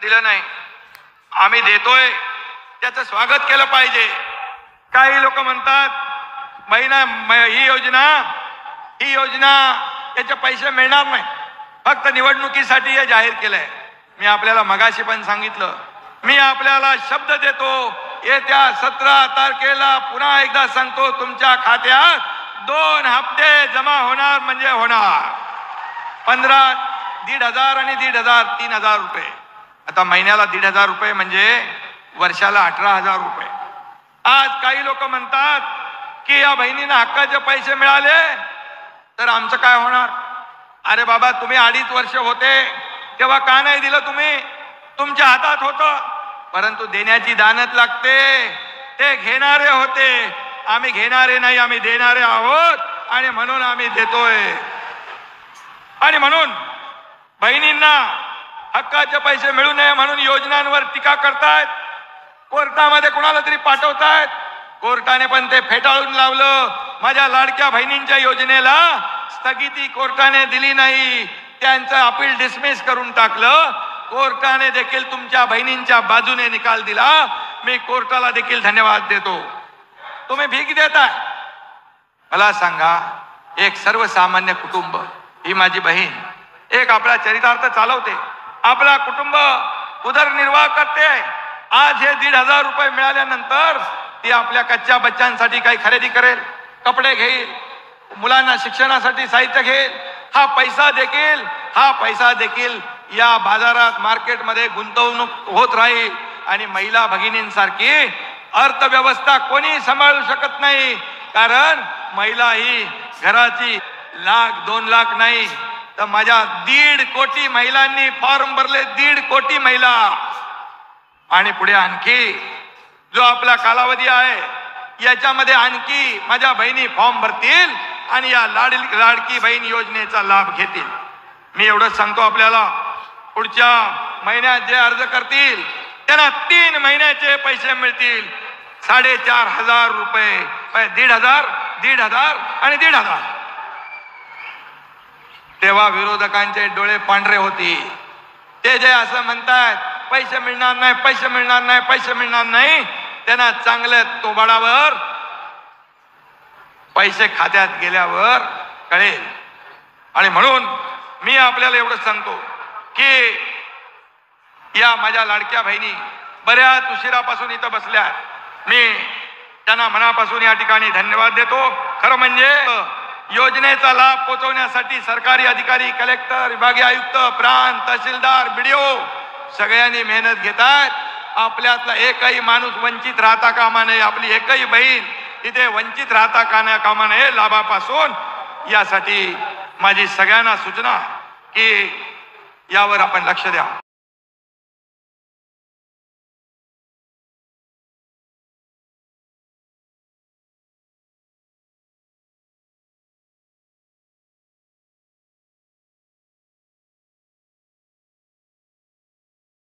दिलं नाही, आम्ही देतोय त्याचं स्वागत केलं पाहिजे. काही लोक म्हणतात ही योजना त्याचे पैसे मिळणार नाही, फक्त निवडणुकीसाठी हे जाहीर केलंय. मी आपल्याला मगाशी पण सांगितलं, मी आपल्याला शब्द देतो, येत्या 17 तारखेला पुन्हा एकदा सांगतो, तुमच्या खात्यात 2 हप्ते जमा होणार म्हणजे होणार. 15, 1,500 आणि 1,500, 3,000 रुपये. आता महिन्याला 1,500 रुपये म्हणजे वर्षाला 18,000 रुपये. आज काही लोक म्हणतात की या बहिणींना हक्काचे पैसे मिळाले तर आमचं काय होणार. अरे बाबा, तुम्ही 2.5 वर्ष होते तेव्हा का नाही दिलं तुम्ही? तुमच्या हातात होतं, परंतु देण्याची दानत लागते. ते घेणारे होते, आम्ही घेणारे नाही, आम्ही देणारे आहोत आणि म्हणून आम्ही देतोय. आणि म्हणून बहिणींना हक्काचे पैसे मिळू नये म्हणून योजनांवर टीका करतायत, कोर्टामध्ये कोणाला तरी पाठवतायत. कोर्टाने पण ते फेटाळून लावलं. माझ्या लाडक्या बहिणींच्या योजनेला स्थगिती कोर्टाने दिली नाही, त्यांचं अपील डिसमिस करून टाकलं. कोर्टाने देखील तुमच्या बहिणींच्या बाजूने निकाल दिला. मी कोर्टाला देखील धन्यवाद देतो. तुम्ही भीक देताय. मला सांगा, एक सर्वसामान्य कुटुंब, ही माझी बहीण एक आपला चरितार्थ चालवते, आपला कुटुंब उदरनिर्वाह करते. आज हे 1,500 रुपये मिळाल्यानंतर ती आपल्या कच्च्या बच्चांसाठी काही खरेदी करेल, कपडे घेईल, मुलांना शिक्षणासाठी साहित्य घेईल. हा पैसा देखील या बाजारात मार्केटमध्ये गुंतवणूक होत राहील. आणि महिला भगिनींसारखी अर्थव्यवस्था कोणी सांभाळू शकत नाही, कारण महिला ही घराची 1,00,000-2 लाख नाही तर माझ्या 1.5 कोटी महिलांनी फॉर्म भरले, 1.5 कोटी महिला. आणि पुढे आणखी जो आपला कालावधी आहे याच्यामध्ये आणखी माझ्या बहिणी फॉर्म भरतील आणि या लाडकी बहीण योजनेचा लाभ घेतील. मी एवढंच सांगतो आपल्याला, पुढच्या महिन्यात जे अर्ज करतील त्यांना 3 महिन्याचे पैसे मिळतील. 4,500 रुपये, 1,500, 1,500 आणि 1,500. तेव्हा विरोधकांचे डोळे पांढरे होती. ते जे असं म्हणतात पैसे मिळणार नाही, पैसे मिळणार नाही, पैसे मिळणार नाही, त्यांना चांगल्या तोबाडावर पैसे खात्यात गेल्यावर कळेल. आणि म्हणून मी आपल्याला एवढंच सांगतो की या माझ्या लाडक्या बहिणी बऱ्याच उशिरापासून इथं बसल्या. मी त्यांना मनापासून या ठिकाणी धन्यवाद देतो. खरं म्हणजे योजनेचा लाभ पोहोचवण्यासाठी सरकारी अधिकारी, कलेक्टर, विभागीय आयुक्त, प्रांत, तहसीलदार, BDO सगळ्यांनी मेहनत घेतात. आपल्यातला एकही माणूस वंचित राहता कामा नये, आपली एकही बहीण तिथे वंचित राहता कामा नये लाभापासून. यासाठी माझी सगळ्यांना सूचना की यावर आपण लक्ष द्या.